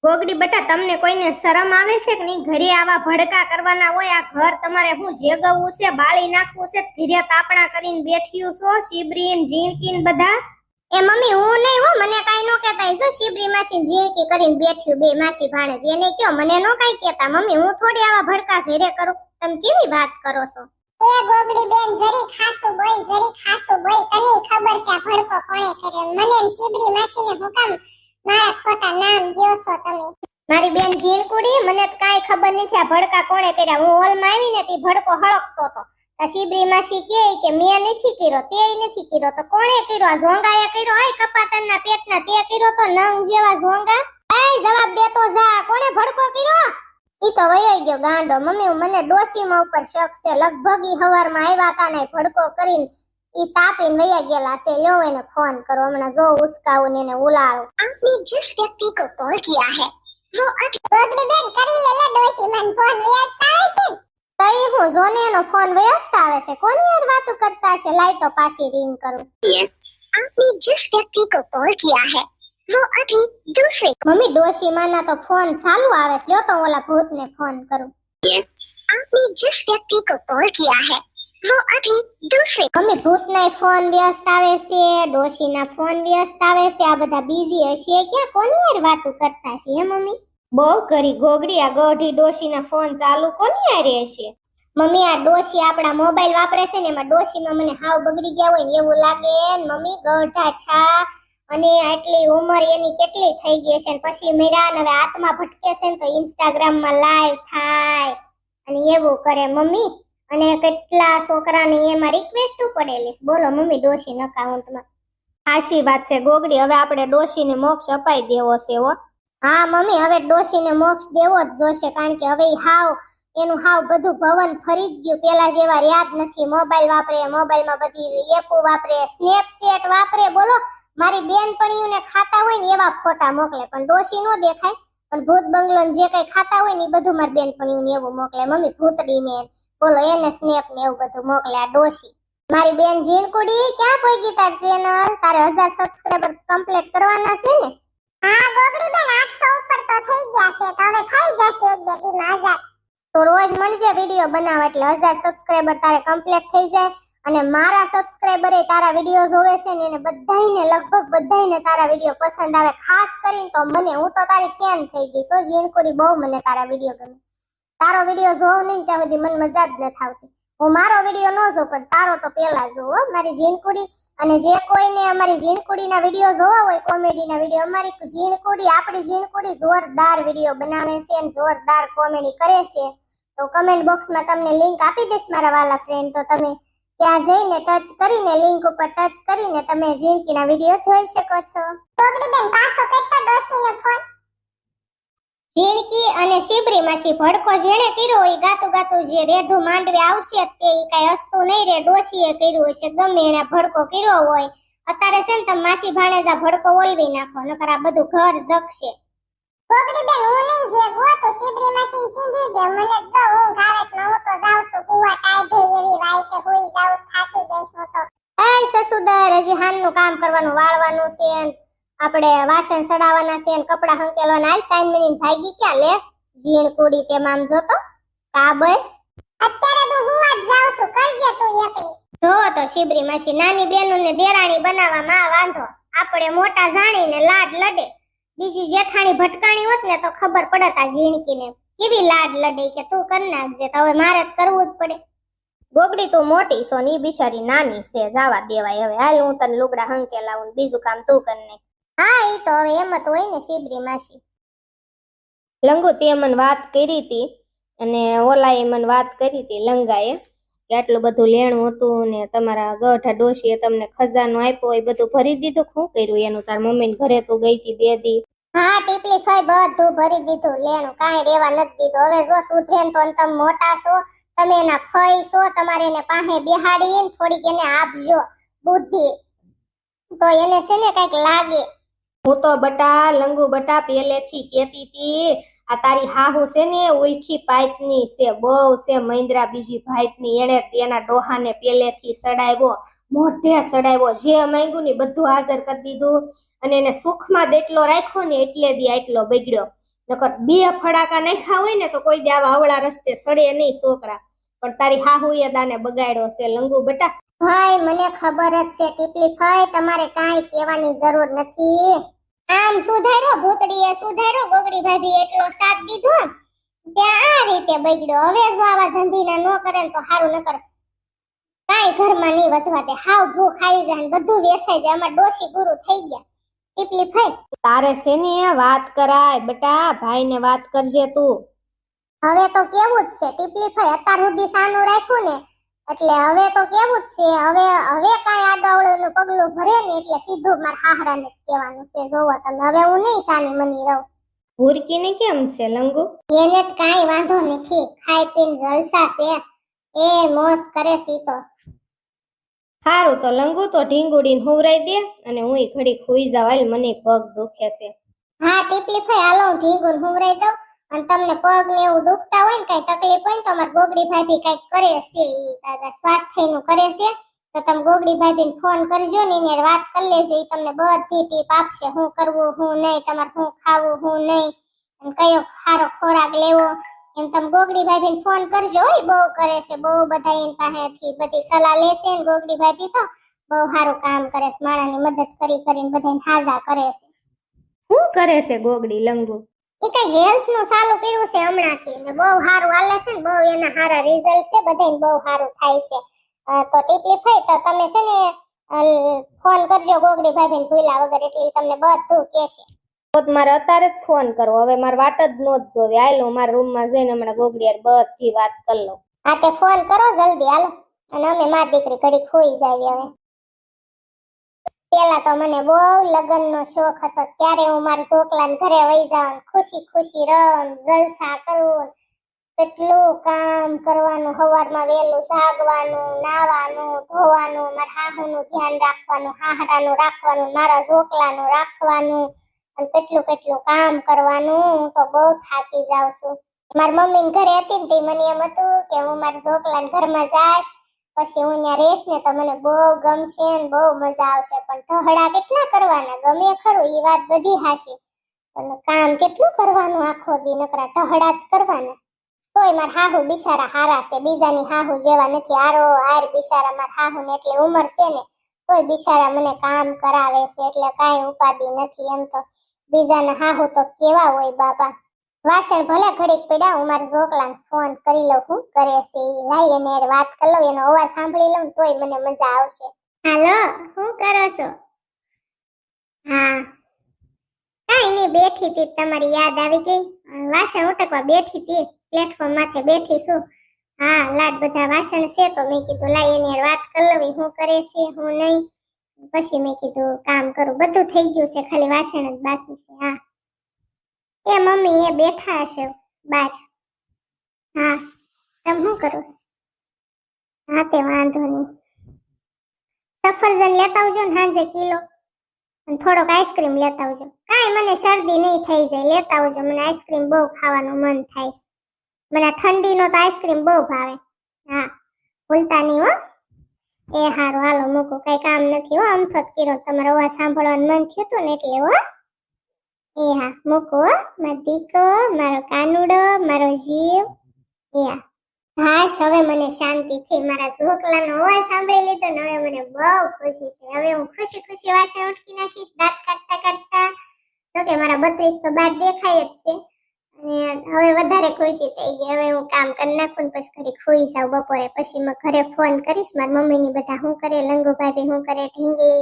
ગોગડી બેટા તમને કોઈને શરમ આવે છે કે નહીં? ઘરે આવા ભડકા કરવાના હોય? આ ઘર તમારે શું જેગવવું છે, બાળી નાખવું છે? ધીરે તાપણા કરીને બેઠ્યું છો, શીબરીન ઝીણકીન બધા. એ મમ્મી હું નહીં હો, મને કાઈ નો કહેતા. જો શીબરી માસી ઝીણકી કરીને બેઠ્યું બે માસી ભાણેજ, એને કયો, મને નો કાઈ કહેતા. મમ્મી હું થોડી આવા ભડકા ઘરે કરું? તમે કેવી વાત કરો છો? એ ગોગડી બેન જરી ખાસું બોલ, જરી ખાસું બોલ. તને ખબર છે આ ભડકો કોણે કર્યો? મને એમ શીબરી માસીને હું કામ મારા ખોટા નામ દ્યો છો તમે? મારી બેન ઝીણકુડી, મને તો કાઈ ખબર નથી આ ભડકા કોણે કર્યા. હું હોલમાં આવીને તે ભડકો હળકતો હતો. આ શીબરી માસી કે મેં નથી કર્યો, તેય નથી કર્યો, તો કોણે કર્યો? આ ઝોંગાએ કર્યો. આય કપાતરના પેટના તે કર્યો તો નંગ જેવા ઝોંગા. આય જવાબ દેતો જા, કોણે ભડકો કર્યો? ઈ તો વયો ગયો ગાંડો. મમ્મી મને ડોશીમાં ઉપર શક છે. લગભગ ઈ હવારમાં આવ્યા તા ને ભડકો કરીને ઈ તાપીને વયા ગયેલા છે. લ્યો એને ફોન કરો હમણાં, જો ઉસકાવું ને એને ઉલાળું. आपने जिस व्यक्ति को कॉल किया है वो गोगडी बेन કરી લે ડોશી મન ફોન વ્યસ્ત આવે છે. તઈ હું જોને એનો ફોન વ્યસ્ત આવે છે. કોની યાર વાતો કરતા છે? લાઈ તો પાછી રિંગ કરું. आपने जिस व्यक्ति को कॉल किया है वो अभी दूसरे મમ્મી ડોશી માના તો ફોન ચાલુ આવે છે. લ્યો તો ઓલા ભૂતને ફોન કરું. आपने जिस व्यक्ति को कॉल किया है वो अभी दूसरे મમ્મી ભૂતના ફોન વ્યસ્ત આવે છે, ડોશીના ફોન વ્યસ્ત આવે છે. આ બધા બીઝી હશે. ક્યાં કોની યાર વાતો કરતા છે હે મમ્મી? બહુ કરી ગોગડી. આ ગઢી ડોશીના ફોન ચાલુ કોની યાર હશે? મમ્મી આ ડોશી આપણા મોબાઈલ વાપરે છે ને એમાં ડોશીમાં મને હાવ બગડી ગયા હોય ને એવું લાગે ને મમ્મી. ગઢા છા અને આટલી ઉંમર એની કેટલી થઈ ગઈ છે ને પછી મેરા હવે આત્મા ભટકે છે ને તો ઇન્સ્ટાગ્રામમાં લાઈવ થાય અને એવું કરે મમ્મી. અને કેટલા છોકરાને એમાં રિક્વેસ્ટ પડેલી. બોલો મમ્મી ડોશી અકાઉન્ટમાં. સાચી વાત છે ગોગડી. હવે આપણે ડોશીને મોક્ષ અપાઈ દેવો છે હો. હા મમ્મી હવે ડોશીને મોક્ષ દેવો જ જોશે, કારણ કે હવે એનું હાવ બધું ભવન ફરી જ ગયું. પેલા જેવા યાદ નથી. મોબાઈલ વાપરે, મોબાઈલમાં બધી એપો વાપરે, સ્નેપચેટ વાપરે. બોલો મારી બેનપણીઓને ખાતા હોય ને એવા ફોટા મોકલે, પણ ડોશી નો દેખાય. પણ ભૂત બંગલો જે કઈ ખાતા હોય ને એ બધું મારી બેનપણીઓને એવું મોકલે. મમ્મી ભૂતડીને બોલો એને સ્નેપ ને એવું બધું મોકલે આ ડોશી. મારી બેન ઝીણકુડી ક્યાં પહોંચી તાર ચેનલ? તારે 1000 સબસ્ક્રાઇબર કમ્પ્લીટ કરવાના છે ને? હા ગોગડી બેન 800 ઉપર તો થઈ ગયા છે, તો હવે થઈ જશે એક બે દીમાં 1000. તો રોજ મળજે વિડિયો બનાવ એટલે 1000 સબસ્ક્રાઇબર તારે કમ્પ્લીટ થઈ જાય. અને મારા સબસ્ક્રાઇબર એ તારા વિડિયો જોવે છે ને એને બધાયને લગભગ બધાયને તારા વિડિયો પસંદ આવે. ખાસ કરીને તો મને, હું તો તારી ફેન થઈ ગઈ છો ઝીણકુડી. બહુ મને તારા વિડિયો ગમે. તારો વિડિયો જોઉં નહીં ત્યાં સુધી મને મજા જ નથી આવતી. હું મારો વિડિયો ન જોઉં પણ તારો તો પેલા જોઉં હો મારી ઝીણકુડી. અને જે કોઈને અમારી ઝીણકુડીના વિડિયો જોવા હોય, કોમેડીના વિડિયો, અમારી ઝીણકુડી, આપણી ઝીણકુડી જોરદાર વિડિયો બનાવે છે અને જોરદાર કોમેડી કરે છે. તો કમેન્ટ બોક્સમાં તમને લિંક આપી દઈશ મારા વાલા ફ્રેન્ડ, તો તમે ત્યાં જઈને ટચ કરીને લિંક ઉપર ટચ કરીને તમે ઝીણકીના વિડિયો જોઈ શકો છો. ગોગડી બેન પાછો કેટલો ડોશીને ફોન? ઝીણકી અને શીબરી માસી ભડકો જેણે કર્યો એ ગાતું ગાતું જે રેઢું માંડવે આવશે તે ઈ કઈ હસતું નહીં રે. ડોશીએ કર્યું હશે, ગમે એને ભડકો કર્યો હોય. અત્યારે છે ને તમે માસી ભાણેજા ભડકો ઓલવી નાખો, નકર આ બધું ઘર જગશે. ગોગડી બેન હું નહીં જે ગોતો શીબરી મશીન સીધી દે. મને તો ઊંઘ આવે છે, હું તો જાઉં છું કુવા ટાઈડે એવી વાય છે, હુઈ જાઉં, થાકી ગઈ છું તો. એ સસુદર હજી હાનનું કામ કરવાનું, વાળવાનું છે, આપણે વાસણ સડાવવાના છે, કપડા હંકેલવાના. આઈ સાઈન મિનિટ ભાગી ક્યાં લે ઝીણકુડી તેમ આમ જોતો કાબર. અત્યારે તો હું જ જાઉં છું, કરજે તું એકલી. જો તો શીબરી માસી નાની બેનોને દેરાણી બનાવવામાં વાંધો. આપણે મોટા જાણીને લાડ લડે. બીજી જેઠાણી ભટકાણી હોત ને તો ખબર પડત આ ઝીણકીને કેવી લાડ લડે કે તું કર નાખજે. તો હવે મારે જ કરવું જ પડે. ગોગડી તું મોટી છો ને ઈ બિચારી નાની છે, જાવા દેવાય. હવે હાલ હું તને લુગડા હંકેલાવું, બીજું કામ તું કર નાખ. હા ઈ તો હવે એમ જ હોય ને શીબરી માસી. લંગુ તે મને વાત કરી હતી અને ઓલાએ મને વાત કરી હતી લંગાએ કે આટલું બધું લેણું હતું ને તમારા ગઢા ડોશીએ તમને ખજાનો આપ્યો એ બધું ભરી દીધું. શું કર્યું એનું? તાર મમ્મીને ઘરે તું ગઈ હતી 2 દી. હા ટીપલી ખાઈ બધું ભરી દીધું. લેણું કાંઈ રેવા નથી દીધું. હવે જો સુધરે ને તો તમે મોટા છો, તમે એના ફઈ છો, તમારે એને પાસે બેહાડીને થોડીક એને આપજો બુદ્ધિ, તો એને છે ને કઈક લાગે. હું તો બટા લંગુ બટા પહેલેથી કેતી હતી આ તારી હાહુ છે ને ઉલખી પાઇપની છે, બહુ છે મહિન્દ્રા બીજી ભાઈની. એને તેના ડોહાને પહેલેથી સડાવ્યો, મોઢે સડાવ્યો, જે માંગ્યું ને બધું હાજર કરી દીધું. અને એને સુખમાં દેટલો રાખ્યો ને એટલે દી આટલો બગડ્યો. નકર બે ફડાકા નાખ્યા હોય ને તો કોઈ દે આવા અવળા રસ્તે સડે નહીં છોકરા. પણ તારી હાહુએ દાને બગાડ્યો છે લંગુ બેટા. ભાઈ મને ખબર જ છે ટીપલી ભાઈ, તમારે કાંઈ કહેવાની જરૂર નથી. આમ સુધાર્યો ભૂતડીએ સુધાર્યો, ગોગડી ભાભી એટલો સાથ દીધો ત્યાં આ રીતે બગડ્યો. હવે જો આવા ધંધીના નો કરે ને તો સારું ન કરે. કાંઈ ઘરમાં નહીં વધવા દે, હાવ ભૂખ ખાઈ જાય ને બધું વેસાઈ જાય. અમાર ડોશી ગુરુ થઈ ગયા. ટીપલી ભાઈ તારે શેની વાત કરાય બેટા, ભાઈને વાત કરજે તું. હવે તો કેવું જ છે ટીપલી ભાઈ, અત્યાર સુધી સાનું રાખ્યું ને એટલે હવે તો કેવું જ છે. હવે કાંઈ આડાવળું પગલું ભરે ને એટલે સીધું મારા હાહરાને જ કહેવાનું છે. જોવો તમે, હવે હું નહીં સાની મની રહું. ભૂરકીને કેમ છે લંગુ? એને જ કાંઈ વાંધો નથી, ખાઈ પીને જલસા છે, એ મોજ કરે છે તો. હારું તો લંગુ તો ઢીંગુડીને હુવરાઈ દે અને હુંય ઘડી ખોઈ જાવ, હાલ મને પગ દુખે છે. હા ટીપલી ભાઈ હાલો હું ઢીંગુને હુવરાઈ દઉં. અને તમને પગ ને એવું દુખતા હોય ને કઈ તકલીફ હોય ને તો અમાર ગોગડી ભાભી કઈક કરે છે, ઈ સ્વાસ્થ્યનું કરે છે. તો તમે ગોગડી ભાભીને ફોન કરજો ને એને વાત કરી લેજો, ઈ તમને બધી ટીપ આપશે, શું કરવું શું નહીં, તમારે શું ખાવું શું નહીં, અને કયો સારો ખોરાક લેવો. એમ તમે ગોગડી ભાભીને ફોન કરજો. ઈ બહુ કરે છે, બહુ બધા એની પાસેથી બધી સલાહ લેશે ને ગોગડી ભાભી તો બહુ સારું કામ કરે છે, માણાની મદદ કરીને બધાને હાજા કરે છે. શું કરે છે ગોગડી લંગુ? એ કઈ હેલ્થ નું ચાલુ કર્યું છે હમણાંથી ને બહુ સારું હાલે છે ને બહુ એના સારા રિઝલ્ટ છે, બધાને બહુ સારું થાય છે. તો ટીપલી ભાઈ તો તમે છે ને ફોન કરજો ગોગડી ભાભીને ભૂલ્યા વગર, એટલે ઈ તમને બધું કહેશે. તો મારે અત્યારે જ ફોન કરવો, હવે મારે વાટ જ નો જ જોવી. હાલો મારા રૂમમાં જઈને હમણાં ગોગડી યાર બધી વાત કરી લઉં. હા તે ફોન કરો જલ્દી હાલો, અને અમે મારી દીકરી ઘડી ખોઈ જાવી. હવે પેલા તો મને બહુ લગ્નનો શોખ હતો, ક્યારે હું મારા છોકરાને ઘરે વહી જાઉં, ખુશી ખુશી રમ જલસા કરું, કેટલું કામ કરવાનું, સવારમાં વહેલું જાગવાનું, નાવાનું, ધોવાનું, મારા હાહુનું ધ્યાન રાખવાનું, હાહરાનું રાખવાનું, મારા છોકરાનું રાખવાનું, અને કેટલું કેટલું કામ કરવાનું. હું તો બહુ થાકી જાઉં છું. મારી મમ્મીને ઘરે હતી ને તે મને એમ હતું કે હું મારા છોકરાને ઘરમાં જાઈશ પછી હું ત્યાં રહીશ ને તો મને બહુ ગમશે ને બહુ મજા આવશે. પણ ઢહડા કેટલા કરવાના, ગમે ખરું એ વાત બધી હાશી, પણ કામ કેટલું કરવાનું આખો દી, નકરા ઢહડા જ કરવાના. તોય મારા હાહુ બિચારા હારા છે, બીજાની હાહુ જેવા નથી. આરો હાર બિચારા મારા હાહુ ને એટલી ઉંમર છે ને તોય બિચારા મને કામ કરાવે છે, એટલે કાંઈ ઉપાધિ નથી. એમ તો બીજાના હાહુ તો કેવા હોય બાપા. વાસણ ભલે ઘડીક પડ્યા, હું મારા છોકરાને ફોન કરી લઉં શું કરે છે ઈ, લાઈ એને વાત કરી લઉં, એનો અવાજ સાંભળી લઉં તોય મને મજા આવશે. હાલો શું કરો છો? હા કાંઈ નહીં, બેઠી હતી, તમારી યાદ આવી ગઈ, વાસણ ઉટકવા બેઠી હતી, પ્લેટફોર્મ માથે બેઠી છું. હા લાડ બધા વાસણ છે તો મેં કીધું લાઈ એની વાત કરી લઉં શું કરે છે શું નહીં, પછી મેં કીધું કામ કરું. બધું થઈ ગયું છે, ખાલી વાસણ જ બાકી છે. હા એ મમ્મી એ બેઠા હશે બાર. હા તમે શું કરો? હા તે વાંધો નહીં, સફરજન લેતા આવજો ને સાંજે કિલો, અને થોડોક આઈસ્ક્રીમ લેતા આવજો. કાંઈ મને શરદી નહીં થઈ જાય, લેતા આવજો. મને આઈસ્ક્રીમ બહુ ખાવાનું મન થાય, મને ઠંડીનો તો આઈસ્ક્રીમ બહુ ભાવે. હા ભૂલતા નહીં હો. એ હારું હાલો મૂકો, કઈ કામ નથી હો, અમથો જ કર્યો, તમારો અવાજ સાંભળવાનું મન થયું હતું ને એટલે હો. એ હા મૂકો હો, મારો દીકો, મારો કાનુડો, મારો જીવ. એ હા હાશ, હવે મને શાંતિ થઈ, મારા ઢોકલાનો અવાજ સાંભળી લીધો ને હવે મને બહુ ખુશી થઈ. હવે હું ખુશી ખુશી વાસણ ઉટકી નાખીશ દાંત કાઢતા કાઢતા. તો કે મારા 32 તો બહાર દેખાય જ છે, અને હવે વધારે ખુશી થઈ ગઈ. હવે હું કામ કરી નાખું ને પછી ઘડી ખોઈ જાઉં બપોરે, પછી મેં ઘરે ફોન કરીશ મારી મમ્મીની બધા શું કરે, લંગુ ભાભી શું કરે, ઢીંગી